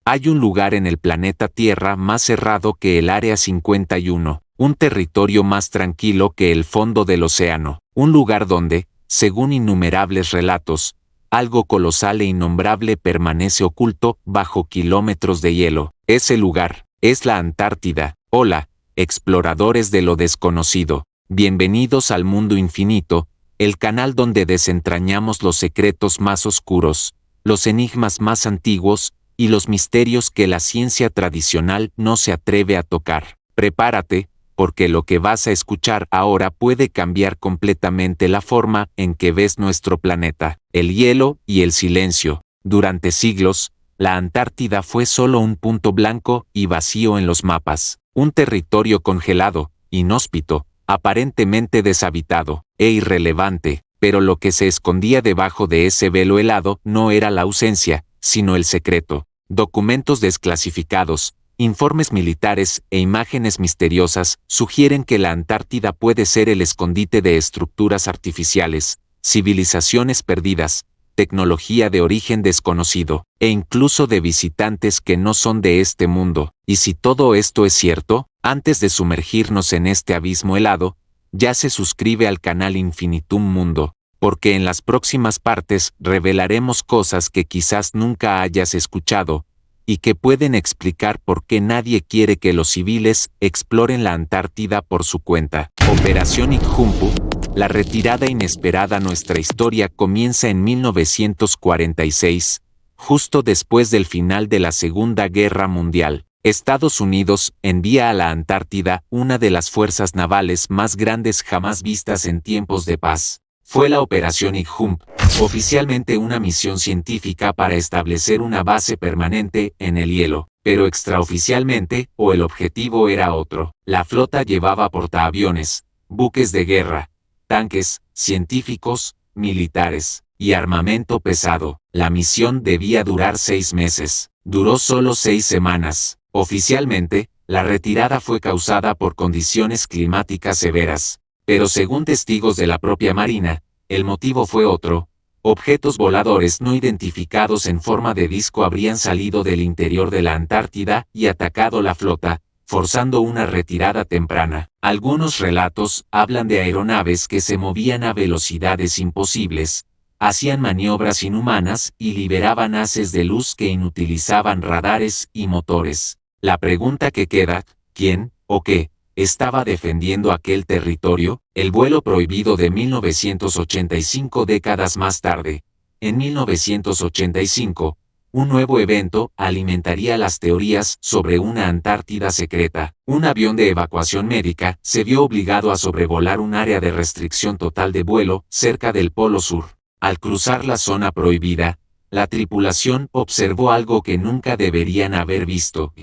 Hay un lugar en el planeta Tierra más cerrado que el Área 51, un territorio más tranquilo que el fondo del océano, un lugar donde, según innumerables relatos, algo colosal e innombrable permanece oculto bajo kilómetros de hielo. Ese lugar es la Antártida. Hola, exploradores de lo desconocido. Bienvenidos al Mundo Infinito, el canal donde desentrañamos los secretos más oscuros, los enigmas más antiguos y los misterios que la ciencia tradicional no se atreve a tocar. Prepárate, porque lo que vas a escuchar ahora puede cambiar completamente la forma en que ves nuestro planeta. El hielo y el silencio. Durante siglos, la Antártida fue solo un punto blanco y vacío en los mapas, un territorio congelado, inhóspito, aparentemente deshabitado e irrelevante, pero lo que se escondía debajo de ese velo helado no era la ausencia, sino el secreto. Documentos desclasificados, informes militares e imágenes misteriosas sugieren que la Antártida puede ser el escondite de estructuras artificiales, civilizaciones perdidas, tecnología de origen desconocido, e incluso de visitantes que no son de este mundo. Y si todo esto es cierto, antes de sumergirnos en este abismo helado, ya se suscribe al canal Infinitum Mundo, porque en las próximas partes revelaremos cosas que quizás nunca hayas escuchado, y que pueden explicar por qué nadie quiere que los civiles exploren la Antártida por su cuenta. Operación Ikjumpu. La retirada inesperada. Nuestra historia comienza en 1946, justo después del final de la Segunda Guerra Mundial. Estados Unidos envía a la Antártida una de las fuerzas navales más grandes jamás vistas en tiempos de paz. Fue la Operación Ikjumpu, oficialmente una misión científica para establecer una base permanente en el hielo, pero extraoficialmente, el objetivo era otro. La flota llevaba portaaviones, buques de guerra, tanques, científicos, militares, y armamento pesado. La misión debía durar 6 meses. Duró solo 6 semanas. Oficialmente, la retirada fue causada por condiciones climáticas severas, pero según testigos de la propia Marina, el motivo fue otro. Objetos voladores no identificados en forma de disco habrían salido del interior de la Antártida y atacado la flota, forzando una retirada temprana. Algunos relatos hablan de aeronaves que se movían a velocidades imposibles, hacían maniobras inhumanas y liberaban haces de luz que inutilizaban radares y motores. La pregunta que queda, ¿quién o qué estaba defendiendo aquel territorio? El vuelo prohibido de 1985. Décadas más tarde, en 1985, un nuevo evento alimentaría las teorías sobre una Antártida secreta. Un avión de evacuación médica se vio obligado a sobrevolar un área de restricción total de vuelo cerca del Polo Sur. Al cruzar la zona prohibida, la tripulación observó algo que nunca deberían haber visto.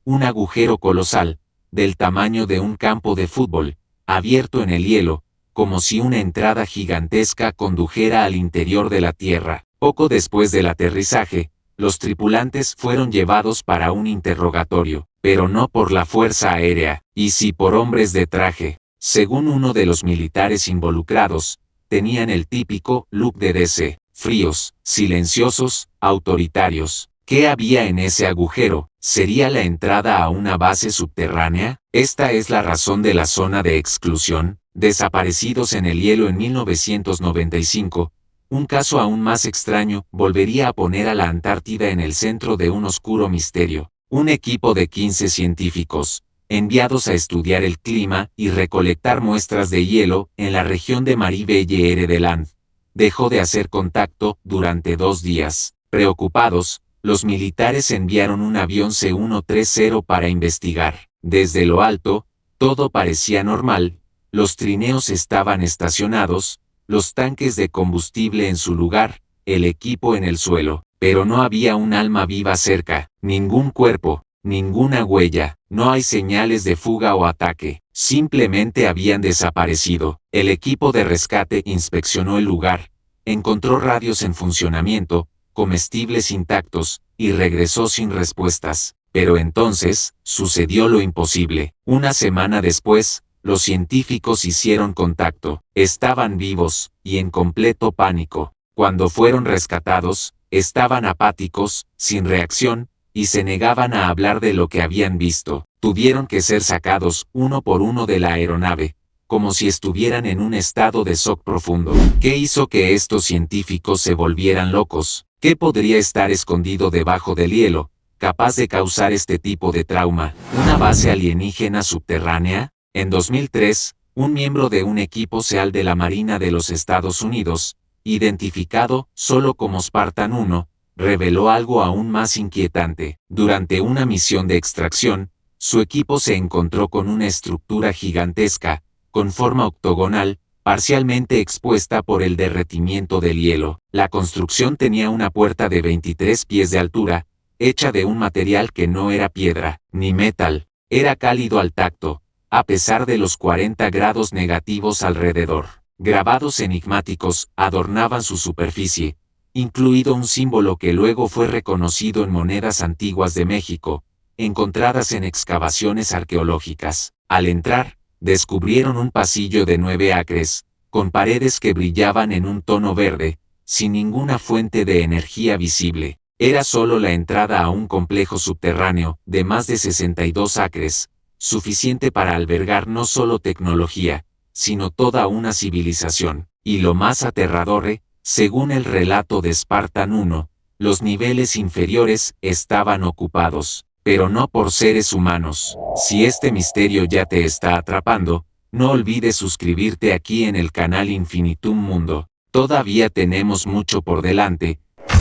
Un agujero colosal, del tamaño de un campo de fútbol, abierto en el hielo, como si una entrada gigantesca condujera al interior de la Tierra. Poco después del aterrizaje, los tripulantes fueron llevados para un interrogatorio, pero no por la Fuerza Aérea, y sí por hombres de traje. Según uno de los militares involucrados, tenían el típico look de DC, fríos, silenciosos, autoritarios. ¿Qué había en ese agujero? ¿Sería la entrada a una base subterránea? Esta es la razón de la zona de exclusión. Desaparecidos en el hielo en 1995, un caso aún más extraño volvería a poner a la Antártida en el centro de un oscuro misterio. Un equipo de 15 científicos, enviados a estudiar el clima y recolectar muestras de hielo en la región de Marie-Belle-Île-de-Land, dejó de hacer contacto durante 2 días. Preocupados, los militares enviaron un avión C-130 para investigar. Desde lo alto, todo parecía normal, los trineos estaban estacionados, los tanques de combustible en su lugar, el equipo en el suelo, pero no había un alma viva cerca, ningún cuerpo, ninguna huella, no hay señales de fuga o ataque, simplemente habían desaparecido. El equipo de rescate inspeccionó el lugar, encontró radios en funcionamiento, comestibles intactos, y regresó sin respuestas. Pero entonces, sucedió lo imposible. Una semana después, los científicos hicieron contacto. Estaban vivos, y en completo pánico. Cuando fueron rescatados, estaban apáticos, sin reacción, y se negaban a hablar de lo que habían visto. Tuvieron que ser sacados uno por uno de la aeronave, como si estuvieran en un estado de shock profundo. ¿Qué hizo que estos científicos se volvieran locos? ¿Qué podría estar escondido debajo del hielo, capaz de causar este tipo de trauma? ¿Una base alienígena subterránea? En 2003, un miembro de un equipo SEAL de la Marina de los Estados Unidos, identificado solo como Spartan 1, reveló algo aún más inquietante. Durante una misión de extracción, su equipo se encontró con una estructura gigantesca, con forma octogonal, parcialmente expuesta por el derretimiento del hielo. La construcción tenía una puerta de 23 pies de altura, hecha de un material que no era piedra, ni metal, era cálido al tacto, a pesar de los 40 grados negativos alrededor. Grabados enigmáticos adornaban su superficie, incluido un símbolo que luego fue reconocido en monedas antiguas de México, encontradas en excavaciones arqueológicas. Al entrar, descubrieron un pasillo de 9 acres, con paredes que brillaban en un tono verde, sin ninguna fuente de energía visible. Era solo la entrada a un complejo subterráneo, de más de 62 acres, suficiente para albergar no solo tecnología, sino toda una civilización. Y lo más aterrador, según el relato de Spartan 1, los niveles inferiores estaban ocupados, pero no por seres humanos. Si este misterio ya te está atrapando, no olvides suscribirte aquí en el canal Infinitum Mundo. Todavía tenemos mucho por delante: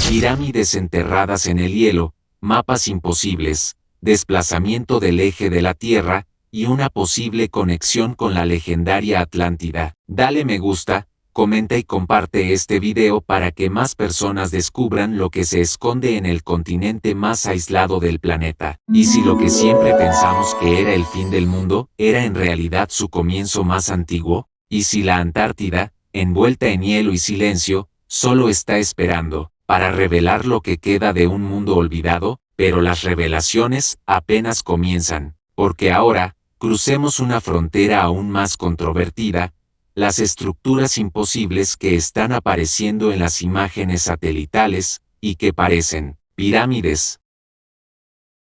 pirámides enterradas en el hielo, mapas imposibles, desplazamiento del eje de la Tierra, y una posible conexión con la legendaria Atlántida. Dale me gusta, comenta y comparte este video para que más personas descubran lo que se esconde en el continente más aislado del planeta. Y si lo que siempre pensamos que era el fin del mundo, era en realidad su comienzo más antiguo, y si la Antártida, envuelta en hielo y silencio, solo está esperando para revelar lo que queda de un mundo olvidado. Pero las revelaciones apenas comienzan, porque ahora, crucemos una frontera aún más controvertida: las estructuras imposibles que están apareciendo en las imágenes satelitales, y que parecen pirámides.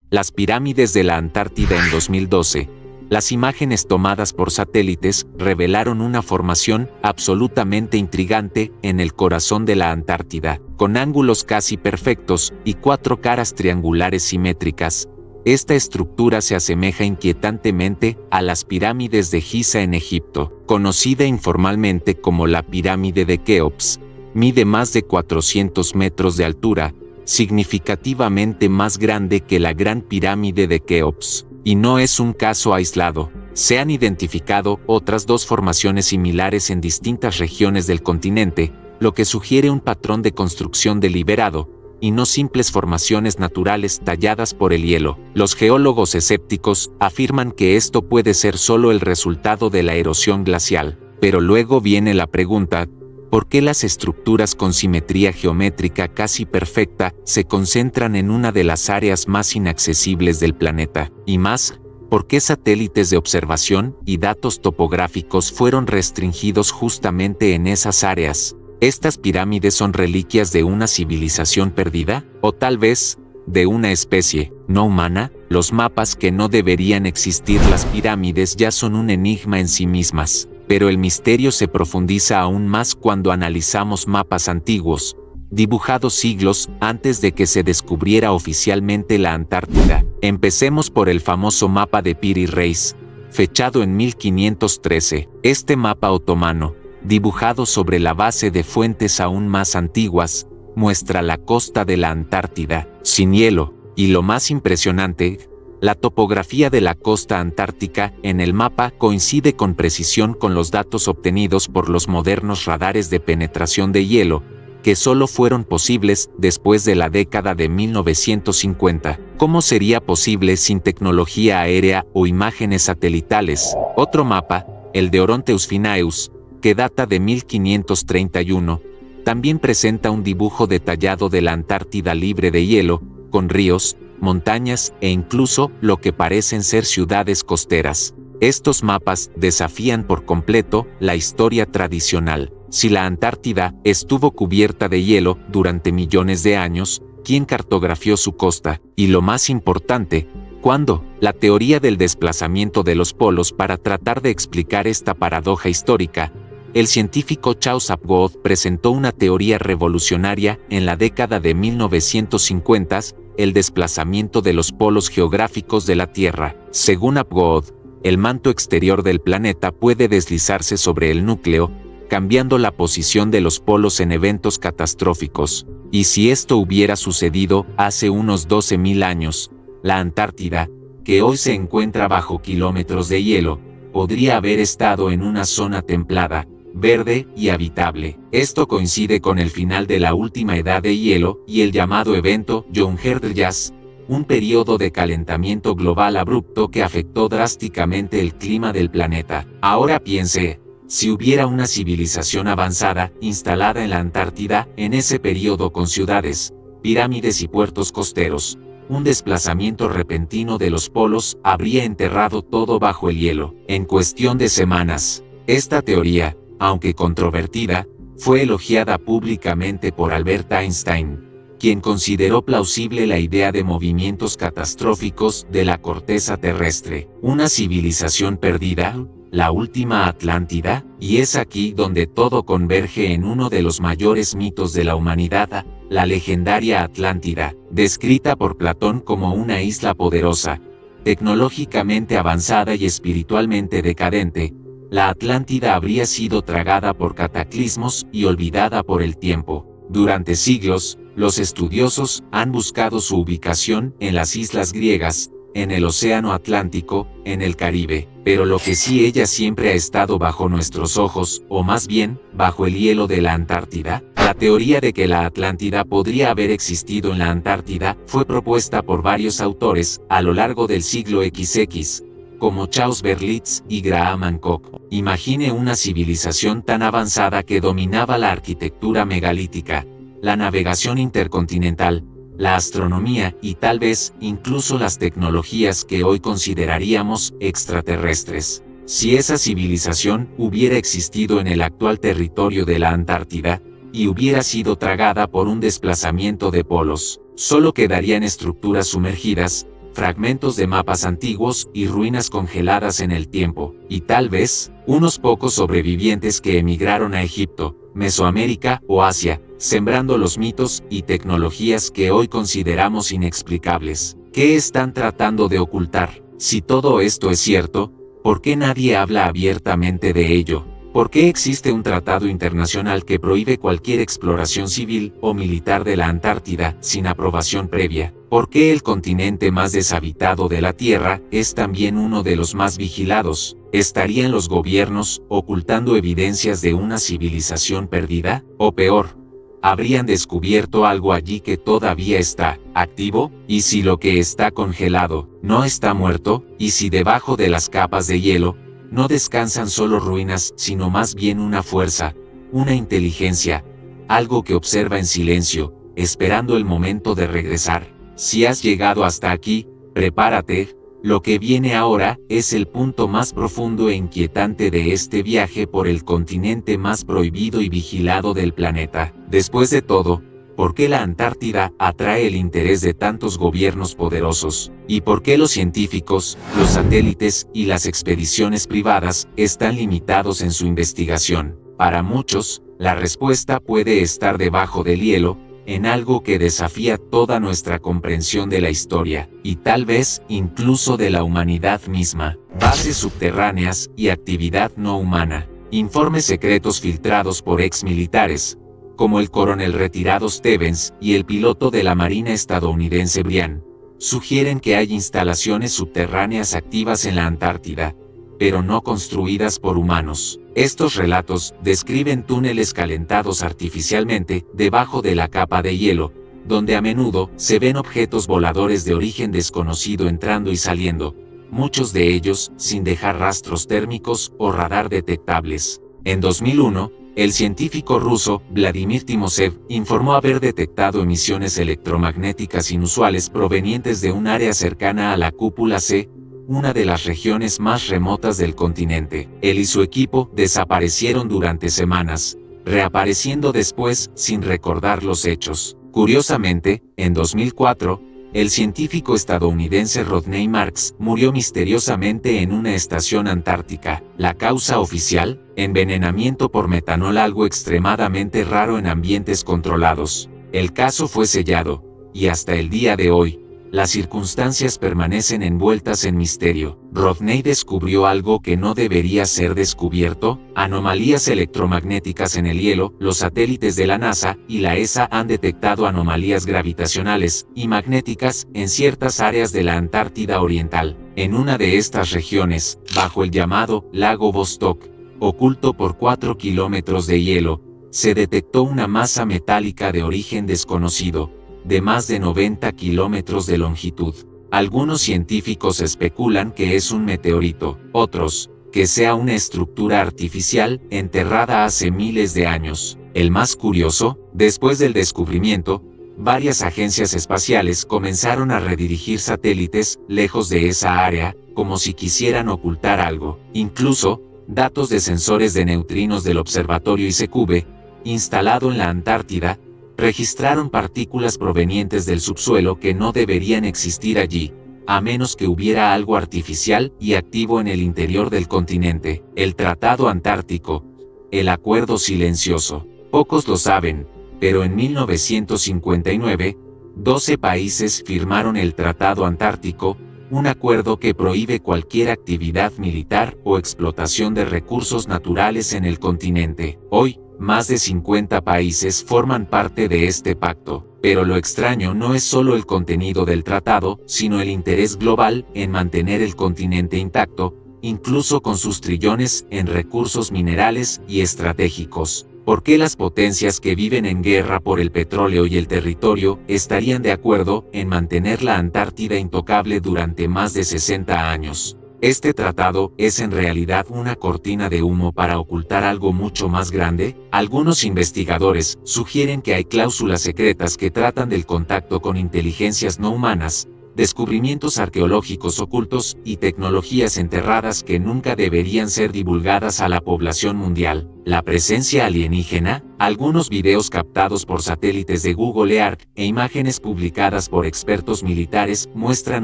Las pirámides de la Antártida en 2012. Las imágenes tomadas por satélites revelaron una formación absolutamente intrigante en el corazón de la Antártida, con ángulos casi perfectos y 4 caras triangulares simétricas. Esta estructura se asemeja inquietantemente a las pirámides de Giza en Egipto, conocida informalmente como la pirámide de Keops. Mide más de 400 metros de altura, significativamente más grande que la Gran Pirámide de Keops. Y no es un caso aislado. Se han identificado otras 2 formaciones similares en distintas regiones del continente, lo que sugiere un patrón de construcción deliberado, y no simples formaciones naturales talladas por el hielo. Los geólogos escépticos afirman que esto puede ser solo el resultado de la erosión glacial. Pero luego viene la pregunta: ¿por qué las estructuras con simetría geométrica casi perfecta se concentran en una de las áreas más inaccesibles del planeta? Y más, ¿por qué satélites de observación y datos topográficos fueron restringidos justamente en esas áreas? ¿Estas pirámides son reliquias de una civilización perdida? ¿O tal vez, de una especie no humana? Los mapas que no deberían existir. Las pirámides ya son un enigma en sí mismas. Pero el misterio se profundiza aún más cuando analizamos mapas antiguos, dibujados siglos antes de que se descubriera oficialmente la Antártida. Empecemos por el famoso mapa de Piri Reis, fechado en 1513. Este mapa otomano, dibujado sobre la base de fuentes aún más antiguas, muestra la costa de la Antártida, sin hielo, y lo más impresionante: la topografía de la costa antártica en el mapa coincide con precisión con los datos obtenidos por los modernos radares de penetración de hielo, que solo fueron posibles después de la década de 1950. ¿Cómo sería posible sin tecnología aérea o imágenes satelitales? Otro mapa, el de Oronteus Finaeus, que data de 1531, también presenta un dibujo detallado de la Antártida libre de hielo, con ríos, montañas e incluso lo que parecen ser ciudades costeras. Estos mapas desafían por completo la historia tradicional. Si la Antártida estuvo cubierta de hielo durante millones de años, quién cartografió su costa, y lo más importante, ¿cuándo? La teoría del desplazamiento de los polos. Para tratar de explicar esta paradoja histórica, el científico Charles Apgood presentó una teoría revolucionaria en la década de 1950, el desplazamiento de los polos geográficos de la Tierra. Según Apgood, el manto exterior del planeta puede deslizarse sobre el núcleo, cambiando la posición de los polos en eventos catastróficos. Y si esto hubiera sucedido hace unos 12.000 años, la Antártida, que hoy se encuentra bajo kilómetros de hielo, podría haber estado en una zona templada, verde y habitable. Esto coincide con el final de la última edad de hielo y el llamado evento Jungherdjas, un periodo de calentamiento global abrupto que afectó drásticamente el clima del planeta. Ahora piense, si hubiera una civilización avanzada instalada en la Antártida en ese periodo con ciudades, pirámides y puertos costeros, un desplazamiento repentino de los polos habría enterrado todo bajo el hielo, en cuestión de semanas. Esta teoría, aunque controvertida, fue elogiada públicamente por Albert Einstein, quien consideró plausible la idea de movimientos catastróficos de la corteza terrestre, una civilización perdida, la última Atlántida, y es aquí donde todo converge en uno de los mayores mitos de la humanidad, la legendaria Atlántida, descrita por Platón como una isla poderosa, tecnológicamente avanzada y espiritualmente decadente. La Atlántida habría sido tragada por cataclismos y olvidada por el tiempo. Durante siglos, los estudiosos han buscado su ubicación en las islas griegas, en el Océano Atlántico, en el Caribe, pero lo que sí, ella siempre ha estado bajo nuestros ojos, o más bien, bajo el hielo de la Antártida. La teoría de que la Atlántida podría haber existido en la Antártida fue propuesta por varios autores a lo largo del siglo XX, como Charles Berlitz y Graham Hancock. Imagine una civilización tan avanzada que dominaba la arquitectura megalítica, la navegación intercontinental, la astronomía y tal vez incluso las tecnologías que hoy consideraríamos extraterrestres. Si esa civilización hubiera existido en el actual territorio de la Antártida, y hubiera sido tragada por un desplazamiento de polos, solo quedarían estructuras sumergidas, fragmentos de mapas antiguos y ruinas congeladas en el tiempo, y tal vez, unos pocos sobrevivientes que emigraron a Egipto, Mesoamérica o Asia, sembrando los mitos y tecnologías que hoy consideramos inexplicables. ¿Qué están tratando de ocultar? Si todo esto es cierto, ¿por qué nadie habla abiertamente de ello? ¿Por qué existe un tratado internacional que prohíbe cualquier exploración civil o militar de la Antártida sin aprobación previa? ¿Por qué el continente más deshabitado de la Tierra es también uno de los más vigilados? ¿Estarían los gobiernos ocultando evidencias de una civilización perdida? O peor, ¿habrían descubierto algo allí que todavía está activo? ¿Y si lo que está congelado no está muerto? ¿Y si debajo de las capas de hielo no descansan solo ruinas, sino más bien una fuerza, una inteligencia, algo que observa en silencio, esperando el momento de regresar? Si has llegado hasta aquí, prepárate, lo que viene ahora es el punto más profundo e inquietante de este viaje por el continente más prohibido y vigilado del planeta. Después de todo, ¿por qué la Antártida atrae el interés de tantos gobiernos poderosos? ¿Y por qué los científicos, los satélites y las expediciones privadas están limitados en su investigación? Para muchos, la respuesta puede estar debajo del hielo, en algo que desafía toda nuestra comprensión de la historia, y tal vez incluso de la humanidad misma. Bases subterráneas y actividad no humana. Informes secretos filtrados por exmilitares, como el coronel retirado Stevens y el piloto de la Marina estadounidense Brian, sugieren que hay instalaciones subterráneas activas en la Antártida, pero no construidas por humanos. Estos relatos describen túneles calentados artificialmente debajo de la capa de hielo, donde a menudo se ven objetos voladores de origen desconocido entrando y saliendo, muchos de ellos sin dejar rastros térmicos o radar detectables. En 2001, el científico ruso Vladimir Timosev informó haber detectado emisiones electromagnéticas inusuales provenientes de un área cercana a la cúpula C, una de las regiones más remotas del continente. Él y su equipo desaparecieron durante semanas, reapareciendo después sin recordar los hechos. Curiosamente, en 2004, el científico estadounidense Rodney Marks murió misteriosamente en una estación antártica. La causa oficial, envenenamiento por metanol, algo extremadamente raro en ambientes controlados. El caso fue sellado, y hasta el día de hoy, las circunstancias permanecen envueltas en misterio. Rodney descubrió algo que no debería ser descubierto: anomalías electromagnéticas en el hielo. Los satélites de la NASA y la ESA han detectado anomalías gravitacionales y magnéticas en ciertas áreas de la Antártida Oriental. En una de estas regiones, bajo el llamado Lago Vostok, oculto por 4 kilómetros de hielo, se detectó una masa metálica de origen desconocido, de más de 90 kilómetros de longitud. Algunos científicos especulan que es un meteorito, otros, que sea una estructura artificial enterrada hace miles de años. El más curioso, después del descubrimiento, varias agencias espaciales comenzaron a redirigir satélites lejos de esa área, como si quisieran ocultar algo. Incluso, datos de sensores de neutrinos del observatorio ICQ, instalado en la Antártida, registraron partículas provenientes del subsuelo que no deberían existir allí, a menos que hubiera algo artificial y activo en el interior del continente. El Tratado Antártico, el Acuerdo Silencioso. Pocos lo saben, pero en 1959, 12 países firmaron el Tratado Antártico, un acuerdo que prohíbe cualquier actividad militar o explotación de recursos naturales en el continente. Hoy, más de 50 países forman parte de este pacto, pero lo extraño no es solo el contenido del tratado, sino el interés global en mantener el continente intacto, incluso con sus trillones en recursos minerales y estratégicos. ¿Por qué las potencias que viven en guerra por el petróleo y el territorio estarían de acuerdo en mantener la Antártida intocable durante más de 60 años? ¿Este tratado es en realidad una cortina de humo para ocultar algo mucho más grande? Algunos investigadores sugieren que hay cláusulas secretas que tratan del contacto con inteligencias no humanas, descubrimientos arqueológicos ocultos y tecnologías enterradas que nunca deberían ser divulgadas a la población mundial. La presencia alienígena, algunos videos captados por satélites de Google Earth e imágenes publicadas por expertos militares muestran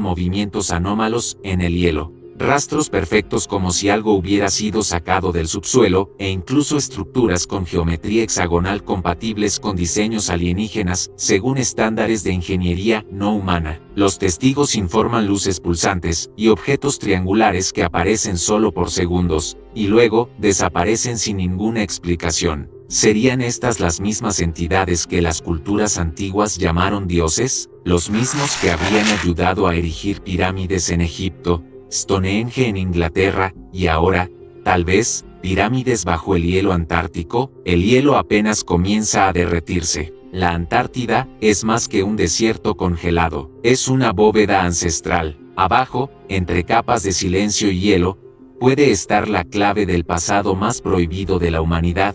movimientos anómalos en el hielo, rastros perfectos como si algo hubiera sido sacado del subsuelo, e incluso estructuras con geometría hexagonal compatibles con diseños alienígenas, según estándares de ingeniería no humana. Los testigos informan luces pulsantes y objetos triangulares que aparecen solo por segundos, y luego desaparecen sin ninguna explicación. ¿Serían estas las mismas entidades que las culturas antiguas llamaron dioses? ¿Los mismos que habían ayudado a erigir pirámides en Egipto, Stonehenge en Inglaterra, y ahora, tal vez, pirámides bajo el hielo antártico? El hielo apenas comienza a derretirse. La Antártida es más que un desierto congelado, es una bóveda ancestral. Abajo, entre capas de silencio y hielo, puede estar la clave del pasado más prohibido de la humanidad,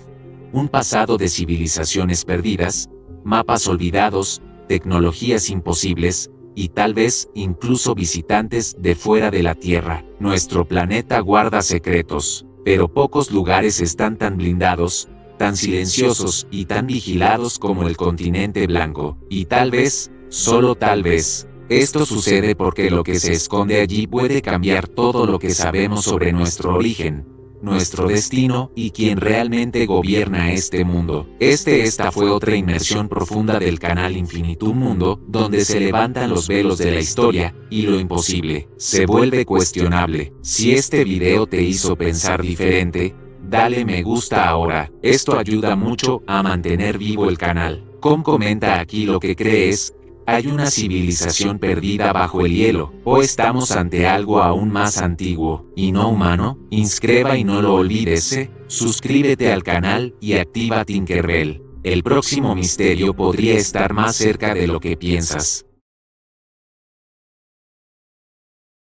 un pasado de civilizaciones perdidas, mapas olvidados, tecnologías imposibles, y tal vez incluso visitantes de fuera de la Tierra. Nuestro planeta guarda secretos, pero pocos lugares están tan blindados, tan silenciosos y tan vigilados como el continente blanco. Y tal vez, solo tal vez, esto sucede porque lo que se esconde allí puede cambiar todo lo que sabemos sobre nuestro origen, nuestro destino y quién realmente gobierna este mundo. Esta fue otra inmersión profunda del canal Infinitum Mundo, donde se levantan los velos de la historia, y lo imposible se vuelve cuestionable. Si este video te hizo pensar diferente, dale me gusta ahora. Esto ayuda mucho a mantener vivo el canal. Comenta aquí lo que crees. ¿Hay una civilización perdida bajo el hielo, o estamos ante algo aún más antiguo y no humano? Inscriba y no lo olvides, suscríbete al canal y activa Tinkerbell. El próximo misterio podría estar más cerca de lo que piensas.